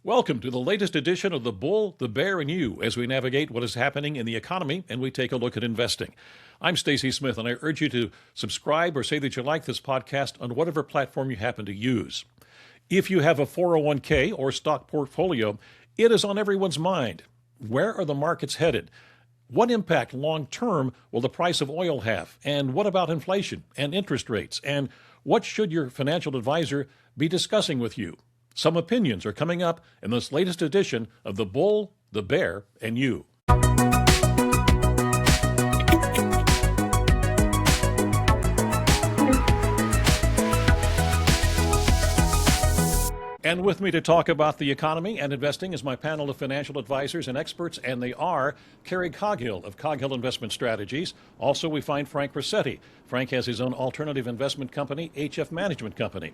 Welcome to the latest edition of The Bull, the Bear, and You as we navigate what is happening in the economy and we take a look at investing. I'm Stacy Smith, and I urge you to subscribe or say that you like this podcast on whatever platform you happen to use. If you have a 401k or stock portfolio, it is on everyone's mind. Where are the markets headed? What impact long-term will the price of oil have? And what about inflation and interest rates? And what should your financial advisor be discussing with you? Some opinions are coming up in this latest edition of The Bull, the Bear, and You. And with me to talk about the economy and investing is my panel of financial advisors and experts, and they are Kerry Coghill of Coghill Investment Strategies. Also, we find Frank Rossetti. Frank has his own alternative investment company, HF Management Company.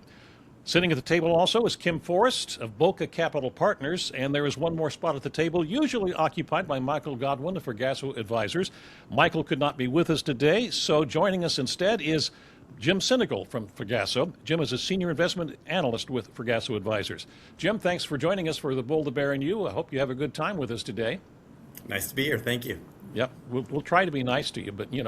Sitting at the table also is Kim Forrest of Boca Capital Partners, and there is one more spot at the table, usually occupied by Michael Godwin of Fregasso Advisors. Michael could not be with us today, so joining us instead is Jim Sinegal from Fregasso. Jim is a senior investment analyst with Fregasso Advisors. Jim, thanks for joining us for The Bull, the Bear, and You. I hope you have a good time with us today. Nice to be here. Thank you. Yep, we'll try to be nice to you, but you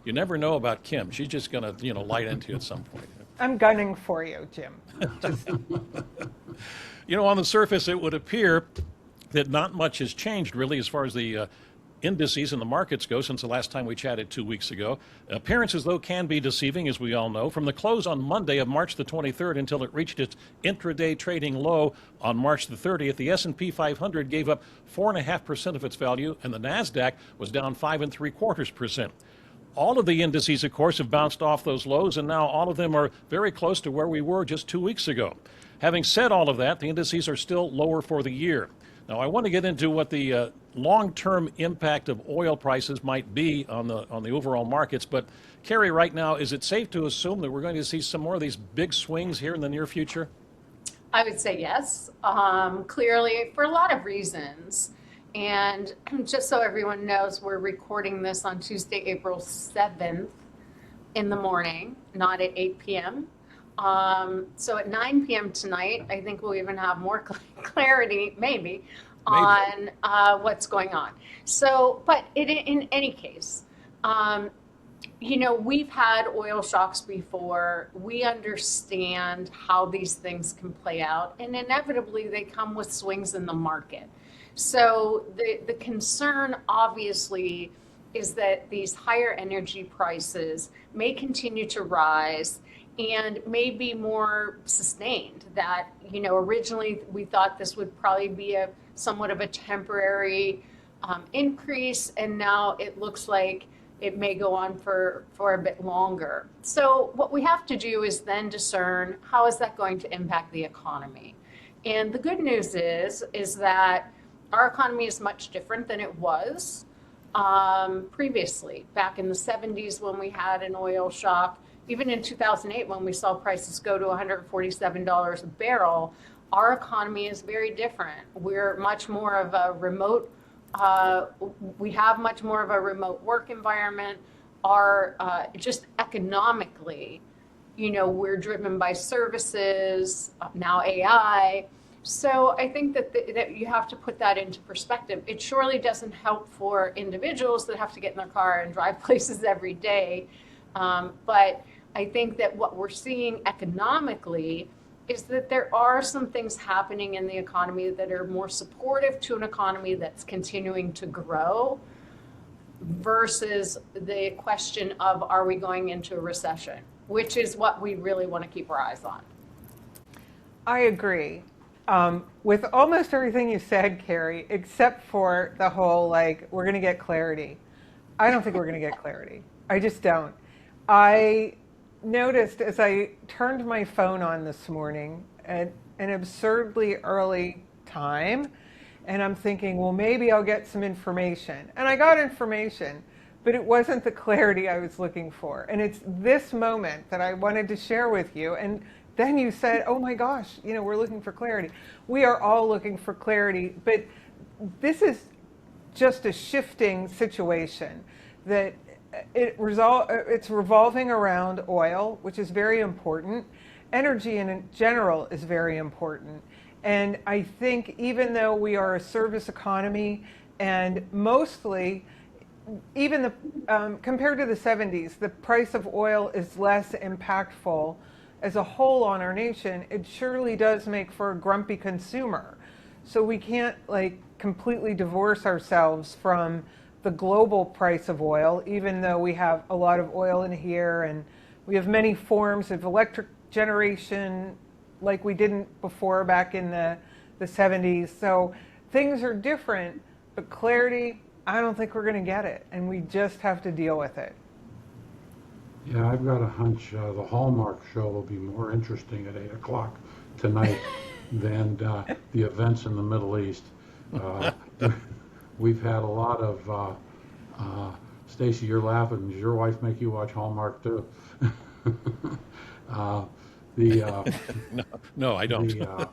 never know about Kim. She's just going to light into you at some point. I'm gunning for you, Jim. On the surface, it would appear that not much has changed really as far as the indices and the markets go since the last time we chatted 2 weeks ago. Appearances, though, can be deceiving, as we all know. From the close on Monday of March the 23rd until it reached its intraday trading low on March the 30th, the S&P 500 gave up 4.5% of its value, and the NASDAQ was down 5.75%. All of the indices, of course, have bounced off those lows, and now all of them are very close to where we were just 2 weeks ago. Having said all of that, the indices are still lower for the year. Now, I want to get into what the long-term impact of oil prices might be on the overall markets. But, Kerry, right now, is it safe to assume that we're going to see some more of these big swings here in the near future? I would say yes, clearly, for a lot of reasons. And just so everyone knows, we're recording this on Tuesday, April 7th in the morning, not at 8 p.m. So at 9 p.m. tonight, I think we'll even have more clarity, maybe, on what's going on. So, but in any case, we've had oil shocks before. We understand how these things can play out, and inevitably they come with swings in the market. So the concern, obviously, is that these higher energy prices may continue to rise and may be more sustained. That, originally we thought this would probably be somewhat of a temporary increase, and now it looks like it may go on for a bit longer. So what we have to do is then discern how is that going to impact the economy. And the good news is that our economy is much different than it was previously. Back in the 70s when we had an oil shock, even in 2008 when we saw prices go to $147 a barrel, our economy is very different. We're much more of a remote, we have much more of a remote work environment. Just economically, we're driven by services, now AI. So I think that you have to put that into perspective. It surely doesn't help for individuals that have to get in their car and drive places every day. But I think that what we're seeing economically is that there are some things happening in the economy that are more supportive to an economy that's continuing to grow versus the question of, are we going into a recession, which is what we really want to keep our eyes on. I agree. With almost everything you said, Kerry, except for the whole, we're going to get clarity. I don't think we're going to get clarity. I just don't. I noticed as I turned my phone on this morning at an absurdly early time, and I'm thinking, well, maybe I'll get some information. And I got information, but it wasn't the clarity I was looking for. And it's this moment that I wanted to share with you. And then you said, oh my gosh, we're looking for clarity. We are all looking for clarity, but this is just a shifting situation that it's revolving around oil, which is very important. Energy in general is very important. And I think even though we are a service economy and mostly, even compared to the 70s, the price of oil is less impactful as a whole on our nation. It surely does make for a grumpy consumer. So we can't like completely divorce ourselves from the global price of oil, even though we have a lot of oil in here and we have many forms of electric generation like we didn't before back in the 70s. So things are different, but clarity, I don't think we're going to get it, and we just have to deal with it. Yeah, I've got a hunch the Hallmark show will be more interesting at 8 o'clock tonight than the events in the Middle East. We've had a lot of, Stacy, you're laughing. Does your wife make you watch Hallmark too? No, I don't. Well,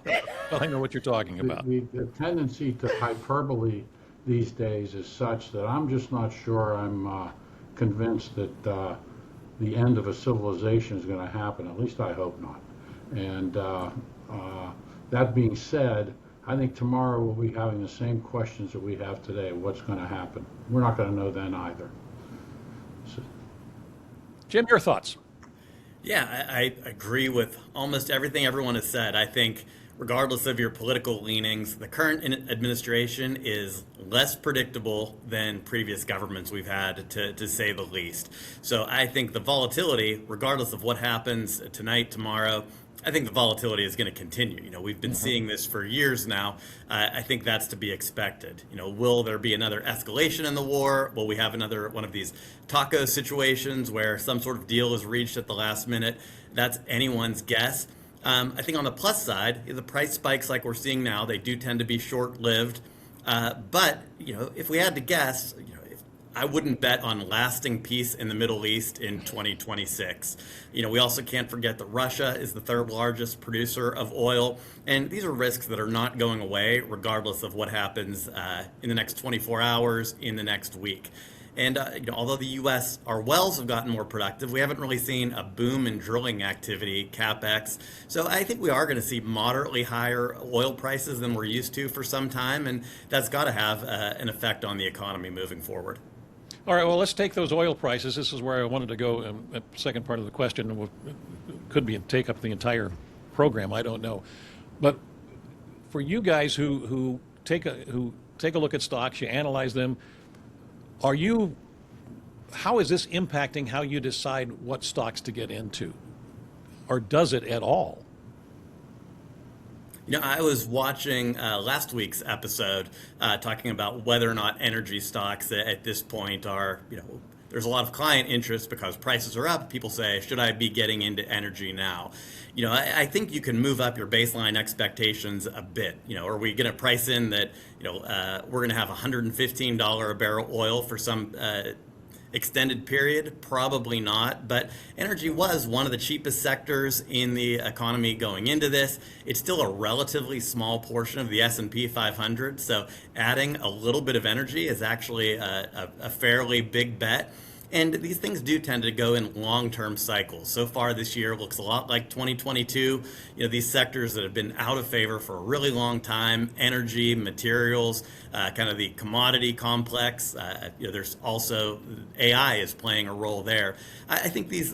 I know what you're talking about. The tendency to hyperbole these days is such that I'm just not sure I'm convinced that the end of a civilization is going to happen. At least I hope not. And that being said, I think tomorrow we'll be having the same questions that we have today. What's going to happen? We're not going to know then either. So, Jim, your thoughts? Yeah, I agree with almost everything everyone has said. I think regardless of your political leanings, the current administration is less predictable than previous governments we've had, to say the least. So I think the volatility, regardless of what happens tonight, tomorrow, I think the volatility is going to continue. You know, we've been seeing this for years now. I think that's to be expected. You know, will there be another escalation in the war? Will we have another one of these taco situations where some sort of deal is reached at the last minute? That's anyone's guess. I think on the plus side, the price spikes like we're seeing now, they do tend to be short-lived. But, you know, if we had to guess, you know, I wouldn't bet on lasting peace in the Middle East in 2026. You know, we also can't forget that Russia is the third largest producer of oil, and these are risks that are not going away regardless of what happens in the next 24 hours, in the next week. And you know, although the U.S., our wells have gotten more productive, we haven't really seen a boom in drilling activity, CapEx. So I think we are going to see moderately higher oil prices than we're used to for some time, and that's got to have an effect on the economy moving forward. All right, well, let's take those oil prices. This is where I wanted to go. Second part of the question could be take up the entire program. I don't know, but for you guys who take a look at stocks, you analyze them. How is this impacting how you decide what stocks to get into, or does it at all? You know, I was watching last week's episode talking about whether or not energy stocks at this point are, you know, there's a lot of client interest because prices are up. People say, should I be getting into energy now? You know, I think you can move up your baseline expectations a bit. You know, are we going to price in that, you know, we're going to have $115 a barrel oil for some extended period? Probably not, but energy was one of the cheapest sectors in the economy going into this. It's still a relatively small portion of the S&P 500, so adding a little bit of energy is actually a fairly big bet. And these things do tend to go in long-term cycles. So far this year looks a lot like 2022. You know, these sectors that have been out of favor for a really long time, energy, materials, kind of the commodity complex. You know, there's also AI is playing a role there. I think these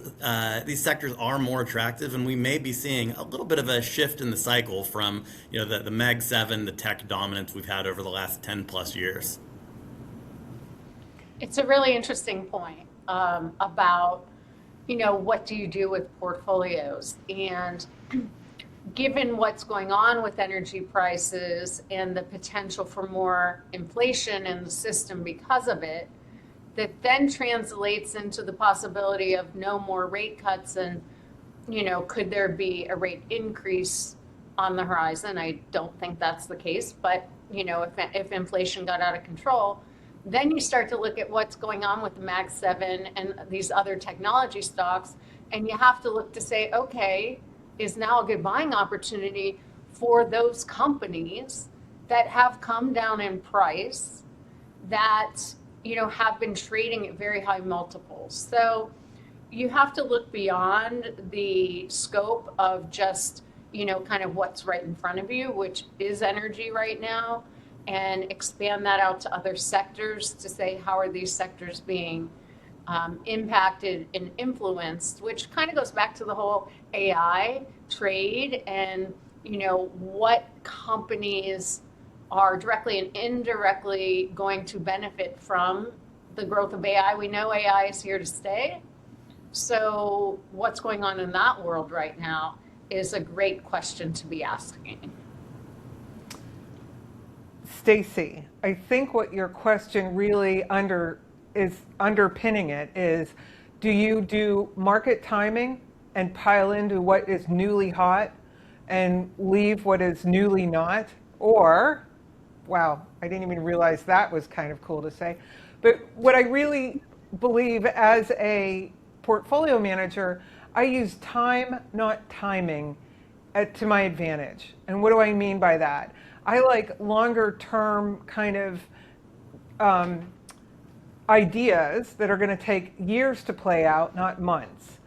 sectors are more attractive, and we may be seeing a little bit of a shift in the cycle from, you know, the Mag 7, the tech dominance we've had over the last 10 plus years. It's a really interesting point about, you know, what do you do with portfolios? And given what's going on with energy prices and the potential for more inflation in the system because of it, that then translates into the possibility of no more rate cuts and, you know, could there be a rate increase on the horizon? I don't think that's the case, but, you know, if inflation got out of control, then you start to look at what's going on with the Mag 7 and these other technology stocks, and you have to look to say, okay, is now a good buying opportunity for those companies that have come down in price, that, you know, have been trading at very high multiples. So you have to look beyond the scope of just, kind of what's right in front of you, which is energy right now, and expand that out to other sectors to say, how are these sectors being impacted and influenced, which kind of goes back to the whole AI trade and, what companies are directly and indirectly going to benefit from the growth of AI. We know AI is here to stay. So what's going on in that world right now is a great question to be asking. Stacy, I think what your question really is underpinning it is, do you do market timing and pile into what is newly hot and leave what is newly not? Or, wow, I didn't even realize that was kind of cool to say. But what I really believe as a portfolio manager, I use time, not timing, to my advantage. And what do I mean by that? I like longer term kind of ideas that are going to take years to play out, not months.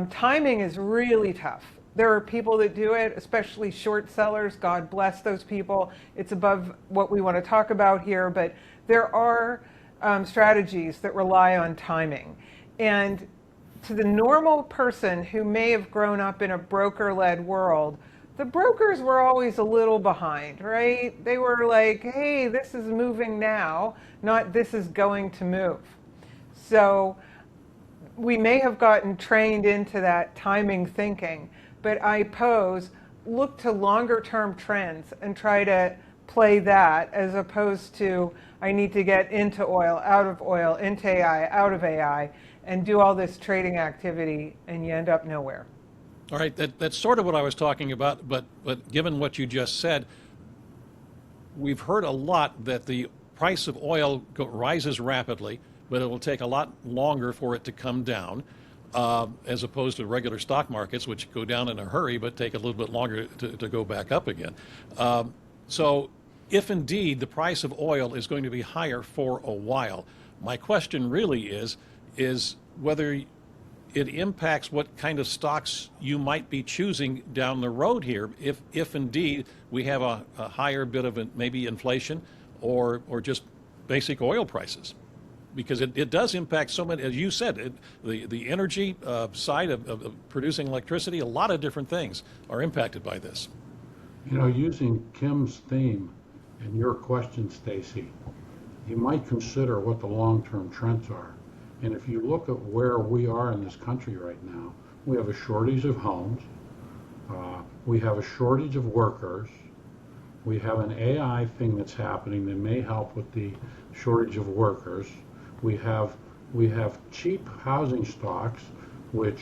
Timing is really tough. There are people that do it, especially short sellers. God bless those people. It's above what we want to talk about here, but there are strategies that rely on timing. And to the normal person who may have grown up in a broker-led world, the brokers were always a little behind, right? They were like, hey, this is moving now, not this is going to move. So we may have gotten trained into that timing thinking, but I look to longer term trends and try to play that as opposed to I need to get into oil, out of oil, into AI, out of AI, and do all this trading activity, and you end up nowhere. All right, that's sort of what I was talking about, but given what you just said, we've heard a lot that the price of oil rises rapidly, but it will take a lot longer for it to come down, as opposed to regular stock markets, which go down in a hurry, but take a little bit longer to go back up again. So if indeed the price of oil is going to be higher for a while, my question really is whether it impacts what kind of stocks you might be choosing down the road here, if indeed we have a higher bit of maybe inflation or just basic oil prices. Because it does impact so many, as you said, the energy side of producing electricity, a lot of different things are impacted by this. Using Kim's theme in your question, Stacy, you might consider what the long-term trends are. And if you look at where we are in this country right now, we have a shortage of homes, we have a shortage of workers, we have an AI thing that's happening that may help with the shortage of workers. We have cheap housing stocks, which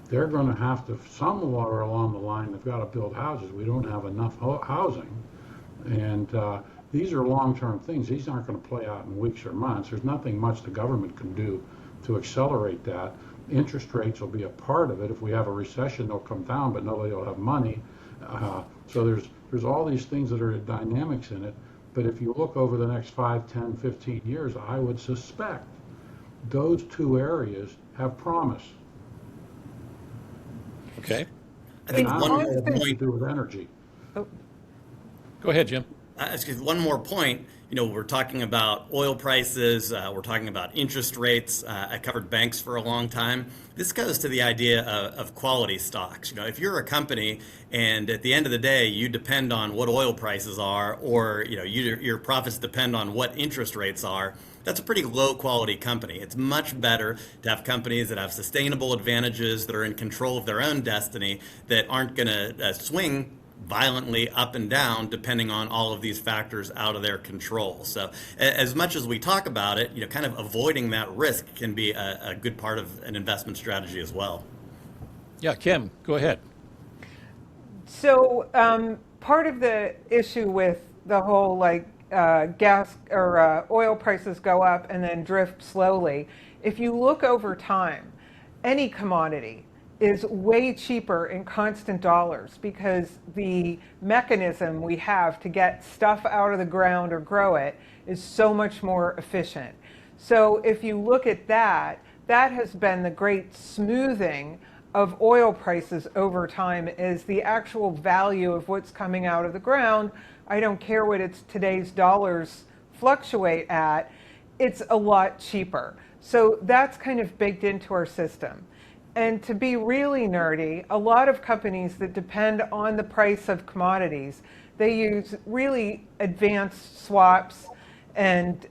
they're going to have to, somewhere along the line, they've got to build houses. We don't have enough housing. And these are long-term things. These aren't going to play out in weeks or months. There's nothing much the government can do to accelerate that. Interest rates will be a part of it. If we have a recession, they'll come down, but nobody will have money. So there's all these things that are dynamics in it. But if you look over the next 5, 10, 15 years, I would suspect those two areas have promise. Okay. I think And one I more have to point. do with energy. Go ahead, Jim. Excuse me, one more point. We're talking about oil prices. We're talking about interest rates. I covered banks for a long time. This goes to the idea of quality stocks. If you're a company and at the end of the day you depend on what oil prices are, or your profits depend on what interest rates are, that's a pretty low quality company. It's much better to have companies that have sustainable advantages, that are in control of their own destiny, that aren't going to swing violently up and down depending on all of these factors out of their control. So as much as we talk about it, kind of avoiding that risk can be a good part of an investment strategy as well. Yeah, Kim, go ahead. So part of the issue with the whole gas or oil prices go up and then drift slowly, if you look over time, any commodity is way cheaper in constant dollars because the mechanism we have to get stuff out of the ground or grow it is so much more efficient. So if you look at that, that has been the great smoothing of oil prices over time is the actual value of what's coming out of the ground. I don't care what it's today's dollars fluctuate at, it's a lot cheaper. So that's kind of baked into our system. And to be really nerdy, a lot of companies that depend on the price of commodities, they use really advanced swaps and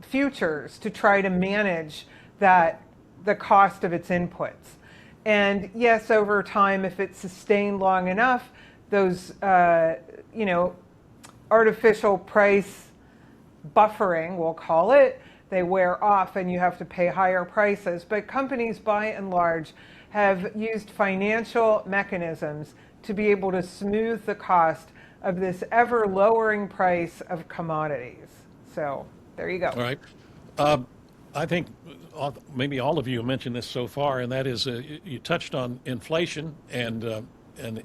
futures to try to manage the cost of its inputs. And yes, over time, if it's sustained long enough, those artificial price buffering, we'll call it, they wear off and you have to pay higher prices. But companies, by and large, have used financial mechanisms to be able to smooth the cost of this ever lowering price of commodities. So there you go. All right. I think maybe all of you mentioned this so far, and that is you touched on inflation and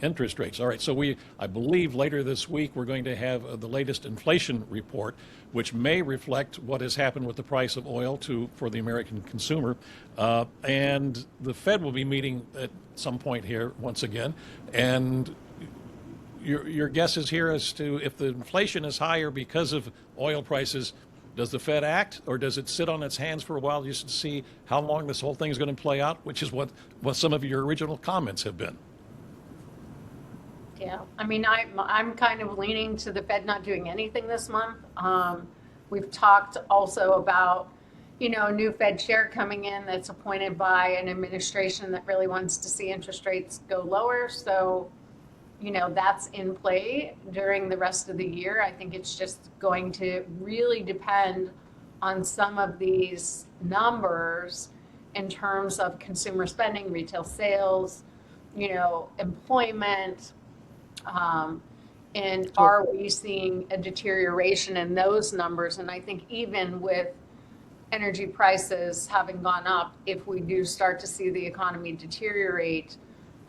interest rates. All right, so I believe later this week we're going to have the latest inflation report, which may reflect what has happened with the price of oil for the American consumer. And the Fed will be meeting at some point here once again. And your guess is here as to if the inflation is higher because of oil prices, does the Fed act, or does it sit on its hands for a while just to see how long this whole thing is going to play out, which is what some of your original comments have been? Yeah, I mean, I'm kind of leaning to the Fed not doing anything this month. We've talked also about, a new Fed chair coming in that's appointed by an administration that really wants to see interest rates go lower. So, that's in play during the rest of the year. I think it's just going to really depend on some of these numbers in terms of consumer spending, retail sales, employment. And are we seeing a deterioration in those numbers? And I think even with energy prices having gone up, if we do start to see the economy deteriorate,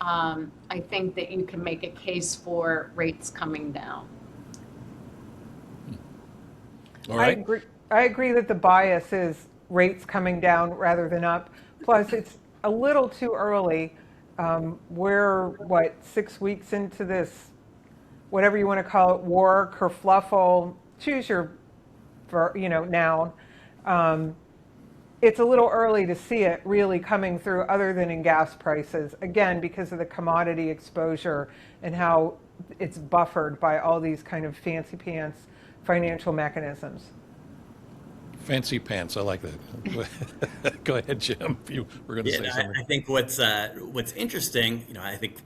I think that you can make a case for rates coming down. All right. I agree that the bias is rates coming down rather than up. Plus, it's a little too early. We're 6 weeks into this, whatever you want to call it, war, kerfluffle, choose your noun. It's a little early to see it really coming through other than in gas prices, again, because of the commodity exposure and how it's buffered by all these kind of fancy pants financial mechanisms. Fancy pants, I like that. Go ahead, Jim, if you were going to say something. I think what's interesting, I think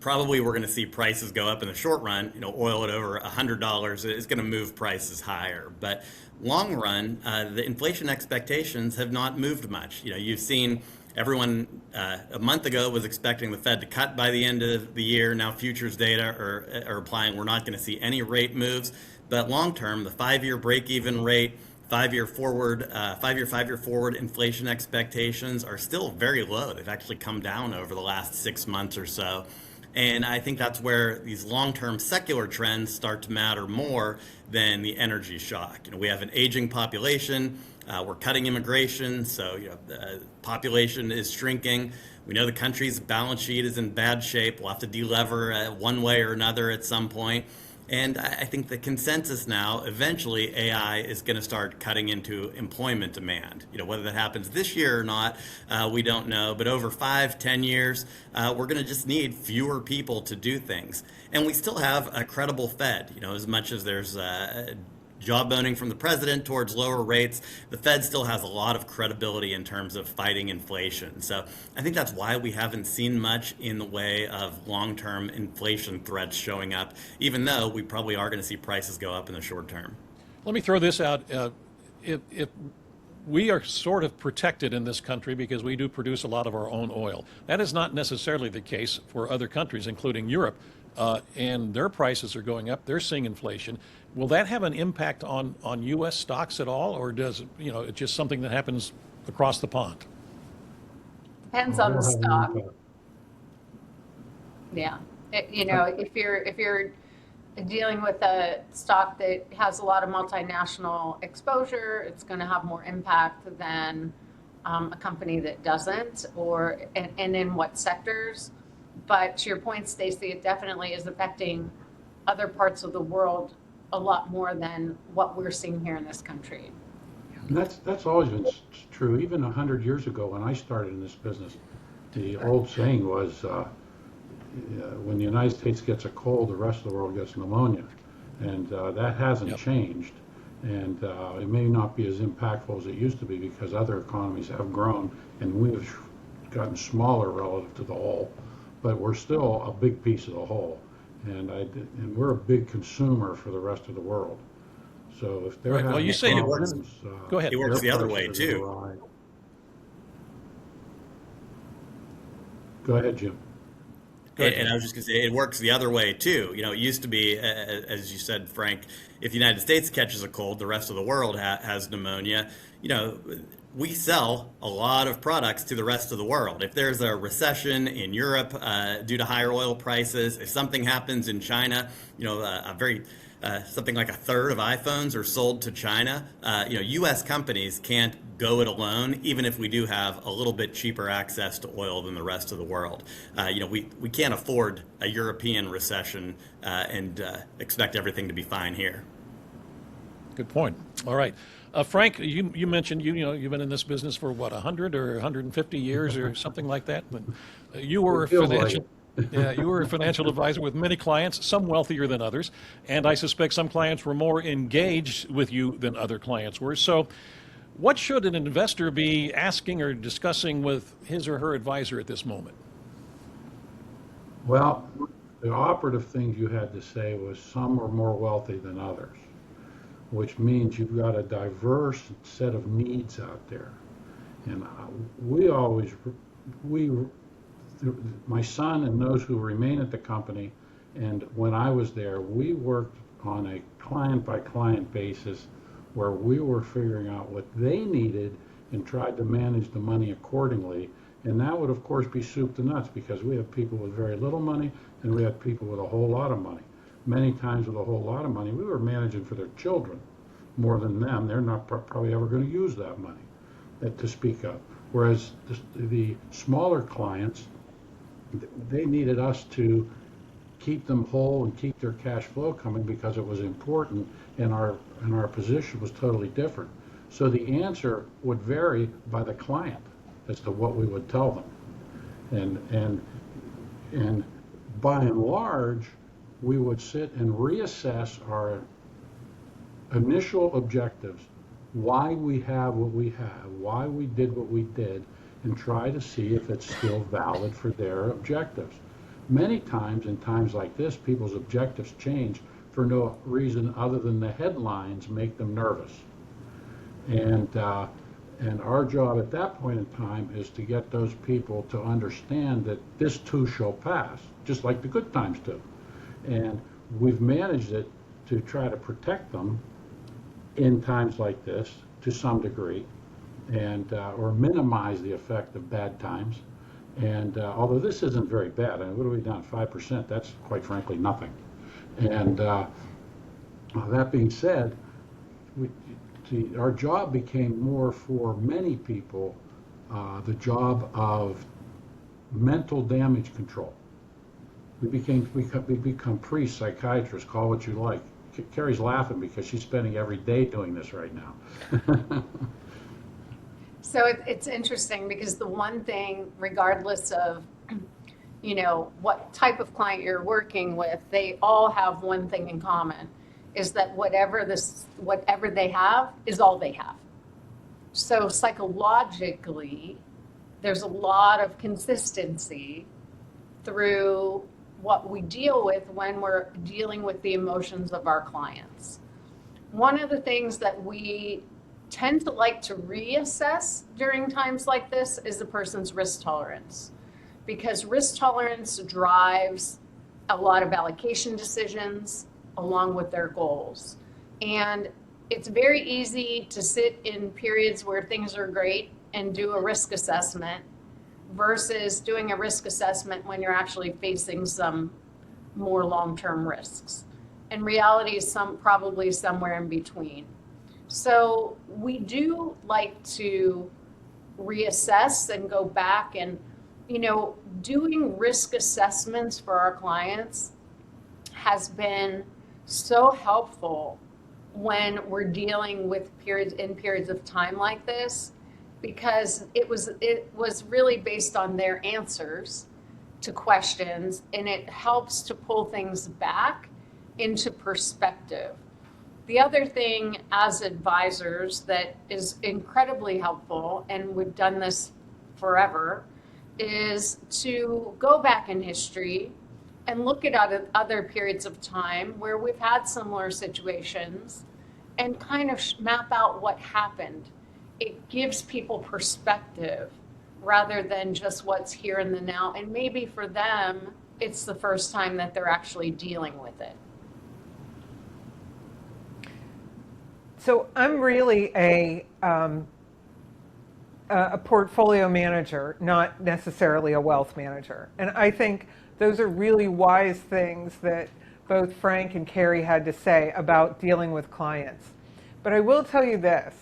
probably we're going to see prices go up in the short run. Oil at over $100 is going to move prices higher. But long run, the inflation expectations have not moved much. You've seen everyone a month ago was expecting the Fed to cut by the end of the year. Now futures data are implying we're not going to see any rate moves. But long term, the 5-year break-even rate, five-year forward inflation expectations are still very low. They've actually come down over the last 6 months or so. And I think that's where these long-term secular trends start to matter more than the energy shock. We have an aging population. We're cutting immigration, so the population is shrinking. We know the country's balance sheet is in bad shape. We'll have to delever one way or another at some point. And I think the consensus now, eventually AI is going to start cutting into employment demand. Whether that happens this year or not, we don't know. But over 5-10 years, we're going to just need fewer people to do things. And we still have a credible Fed. As much as there's jawboning from the president towards lower rates, the Fed still has a lot of credibility in terms of fighting inflation. So I think that's why we haven't seen much in the way of long-term inflation threats showing up, even though we probably are going to see prices go up in the short term. Let me throw this out. If we are sort of protected in this country because we do produce a lot of our own oil. That is not necessarily the case for other countries, including Europe. And their prices are going up. They're seeing inflation. Will that have an impact on U.S. stocks at all, or does it's just something that happens across the pond? Depends on the stock. Yeah, if you're dealing with a stock that has a lot of multinational exposure, it's going to have more impact than a company that doesn't, or and in what sectors. But to your point, Stacy, it definitely is affecting other parts of the world a lot more than what we're seeing here in this country. And that's always been true. Even 100 years ago when I started in this business, the old saying was, when the United States gets a cold, the rest of the world gets pneumonia. And that hasn't Yep. changed. And it may not be as impactful as it used to be because other economies have grown and we've gotten smaller relative to the whole. But we're still a big piece of the whole. And we're a big consumer for the rest of the world. So if they're Right. Well, having you say it works. problems, Go ahead. It works the their other way prices are too. gonna rise. Go ahead, Jim. Go ahead, And I was just going to say, it works the other way too. You know, it used to be, as you said, Frank, if the United States catches a cold, the rest of the world has pneumonia. You know, we sell a lot of products to the rest of the world. If there's a recession in Europe due to higher oil prices, if something happens in China, you know, something like a third of iPhones are sold to China. You know, U.S. companies can't go it alone, even if we do have a little bit cheaper access to oil than the rest of the world. You know, we can't afford a European recession and expect everything to be fine here. Good point. All right. Frank, you mentioned you've been in this business for what, 100 or 150 years or something like that. But you were a It feels like financial, yeah, you were a financial advisor with many clients, some wealthier than others, and I suspect some clients were more engaged with you than other clients were. So, what should an investor be asking or discussing with his or her advisor at this moment? Well, the operative things you had to say was some are more wealthy than others, which means you've got a diverse set of needs out there. And my son and those who remain at the company, and when I was there, we worked on a client by client basis where we were figuring out what they needed and tried to manage the money accordingly. And that would, of course, be soup to nuts because we have people with very little money and we have people with a whole lot of money. Many times with a whole lot of money, we were managing for their children more than them. They're not probably ever going to use that money to speak of. Whereas the smaller clients, they needed us to keep them whole and keep their cash flow coming because it was important, and our position was totally different. So the answer would vary by the client as to what we would tell them. And by and large, we would sit and reassess our initial objectives, why we have what we have, why we did what we did, and try to see if it's still valid for their objectives. Many times, in times like this, people's objectives change for no reason other than the headlines make them nervous. And our job at that point in time is to get those people to understand that this too shall pass, just like the good times do. And we've managed it to try to protect them in times like this to some degree, and or minimize the effect of bad times. And although this isn't very bad, I mean, what are we down, 5%? That's quite frankly nothing. And that being said, our job became more for many people the job of mental damage control. We become priests, psychiatrists, call what you like. Carrie's laughing because she's spending every day doing this right now. So it's interesting because the one thing, regardless of, you know, what type of client you're working with, they all have one thing in common, is that whatever they have is all they have. So psychologically, there's a lot of consistency through what we deal with when we're dealing with the emotions of our clients. One of the things that we tend to like to reassess during times like this is the person's risk tolerance, because risk tolerance drives a lot of allocation decisions along with their goals. And it's very easy to sit in periods where things are great and do a risk assessment versus doing a risk assessment when you're actually facing some more long-term risks. And reality is probably somewhere in between. So we do like to reassess and go back and, doing risk assessments for our clients has been so helpful when we're dealing with periods of time like this, because it was really based on their answers to questions, and it helps to pull things back into perspective. The other thing as advisors that is incredibly helpful, and we've done this forever, is to go back in history and look at other periods of time where we've had similar situations and kind of map out what happened. It gives people perspective rather than just what's here in the now. And maybe for them, it's the first time that they're actually dealing with it. So I'm really a portfolio manager, not necessarily a wealth manager. And I think those are really wise things that both Frank and Carrie had to say about dealing with clients. But I will tell you this,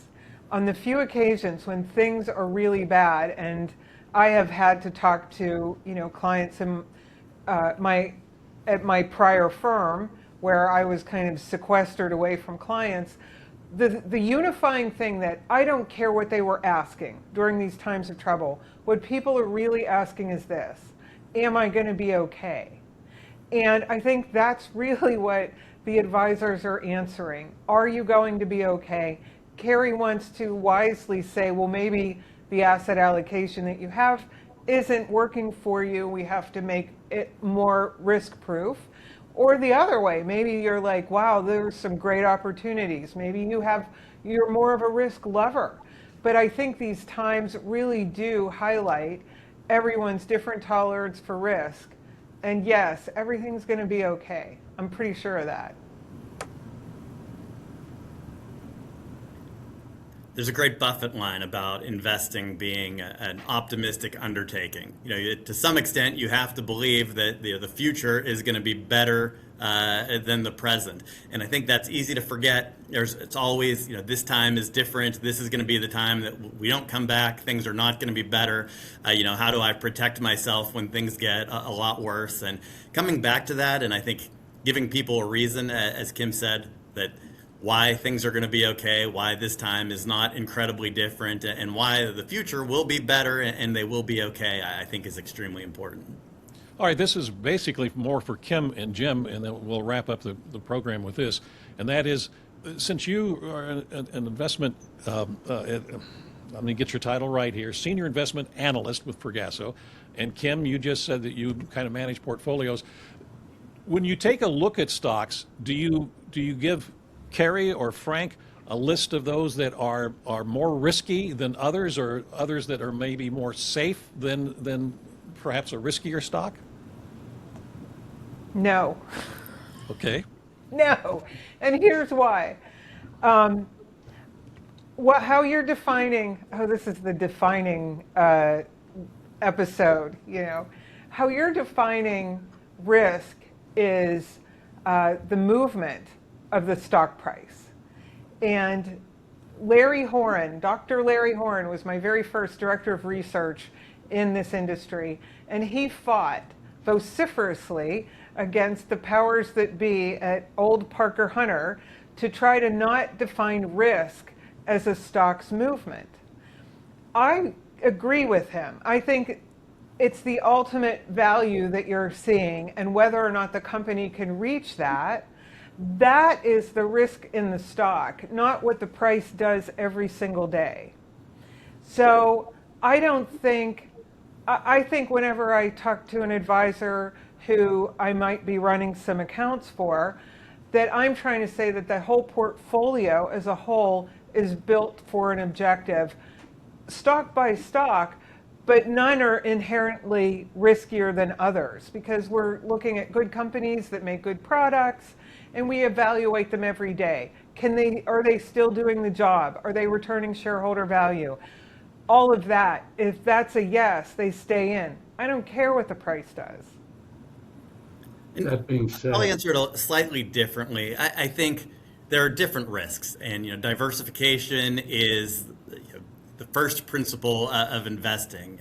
on the few occasions when things are really bad, and I have had to talk to, clients in at my prior firm where I was kind of sequestered away from clients, the unifying thing that I don't care what they were asking during these times of trouble, what people are really asking is this: am I going to be okay? And I think that's really what the advisors are answering. Are you going to be okay? Carrie wants to wisely say, well, maybe the asset allocation that you have isn't working for you. We have to make it more risk proof. Or the other way, maybe you're like, wow, there's some great opportunities. Maybe you're more of a risk lover. But I think these times really do highlight everyone's different tolerance for risk. And yes, everything's going to be okay. I'm pretty sure of that. There's a great Buffett line about investing being an optimistic undertaking. To some extent, you have to believe that the future is going to be better than the present, and I think that's easy to forget. It's always, this time is different. This is going to be the time that we don't come back. Things are not going to be better. How do I protect myself when things get a lot worse? And coming back to that, and I think giving people a reason, as Kim said, that why things are going to be okay, why this time is not incredibly different, and why the future will be better and they will be okay, I think is extremely important. All right, this is basically more for Kim and Jim, and then we'll wrap up the program with this. And that is, since you are an investment, let me get your title right here, Senior Investment Analyst with Progresso, and Kim, you just said that you kind of manage portfolios. When you take a look at stocks, do you give Carrie or Frank a list of those that are more risky than others, or others that are maybe more safe than perhaps a riskier stock? No. Okay. No. And here's why. How you're defining, this is the defining episode, how you're defining risk is the movement of the stock price. And Dr. Larry Horan was my very first director of research in this industry, and he fought vociferously against the powers that be at old Parker Hunter to try to not define risk as a stock's movement. I agree with him. I think it's the ultimate value that you're seeing, and whether or not the company can reach that is the risk in the stock, not what the price does every single day. So I think whenever I talk to an advisor who I might be running some accounts for, that I'm trying to say that the whole portfolio as a whole is built for an objective, stock by stock, but none are inherently riskier than others, because we're looking at good companies that make good products, and we evaluate them every day. Are they still doing the job? Are they returning shareholder value? All of that, if that's a yes, they stay in. I don't care what the price does. That being said, I'll answer it slightly differently. I think there are different risks, and diversification is the first principle of investing.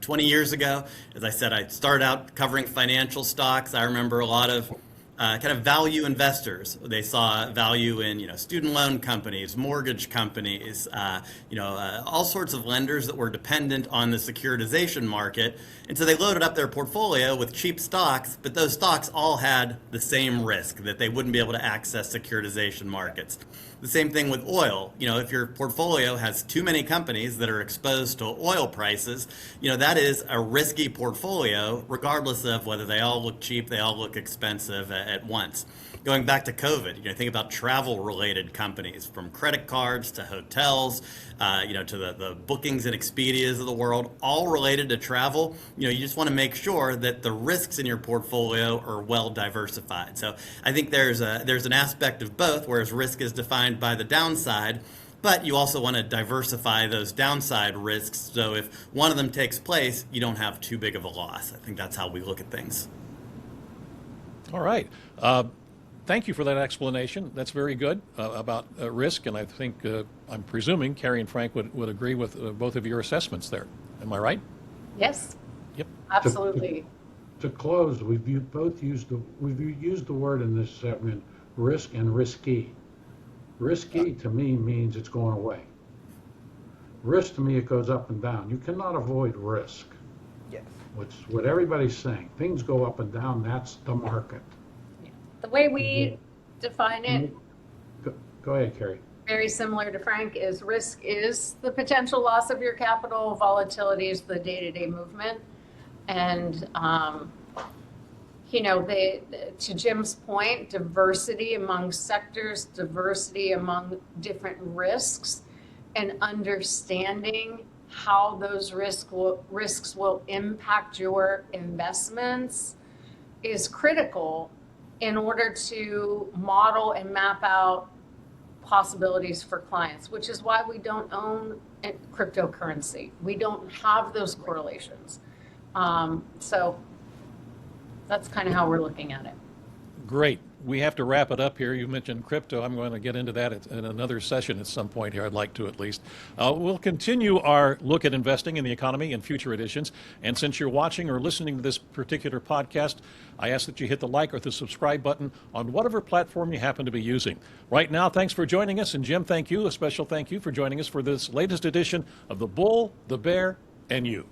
20 years ago, as I said, I started out covering financial stocks. I remember a lot of kind of value investors. They saw value in student loan companies, mortgage companies, all sorts of lenders that were dependent on the securitization market, and so they loaded up their portfolio with cheap stocks. But those stocks all had the same risk, that they wouldn't be able to access securitization markets. The same thing with oil. If your portfolio has too many companies that are exposed to oil prices, that is a risky portfolio, regardless of whether they all look cheap, they all look expensive at once. Going back to COVID, think about travel-related companies, from credit cards to hotels, to the bookings and Expedias of the world, all related to travel. You just want to make sure that the risks in your portfolio are well diversified. So I think there's an aspect of both, whereas risk is defined by the downside, but you also want to diversify those downside risks. So if one of them takes place, you don't have too big of a loss. I think that's how we look at things. All right. Thank you for that explanation. That's very good about risk, and I think, I'm presuming Carrie and Frank would agree with both of your assessments there. Am I right? Yes, Yep. absolutely. To close, we've used the word in this segment, risk and risky. Risky to me means it's going away. Risk to me, it goes up and down. You cannot avoid risk. Yes. What everybody's saying, things go up and down, that's the market. The way we define it, Go ahead, Carrie. very similar to Frank, is risk is the potential loss of your capital, volatility is the day-to-day movement. And, to Jim's point, diversity among sectors, diversity among different risks, and understanding how those risks will impact your investments is critical in order to model and map out possibilities for clients, which is why we don't own cryptocurrency. We don't have those correlations. So that's kind of how we're looking at it. Great. We have to wrap it up here. You mentioned crypto. I'm going to get into that in another session at some point here. I'd like to, at least. We'll continue our look at investing in the economy in future editions. And since you're watching or listening to this particular podcast, I ask that you hit the like or the subscribe button on whatever platform you happen to be using. Right now, thanks for joining us. And Jim, thank you. A special thank you for joining us for this latest edition of The Bull, the Bear, and You.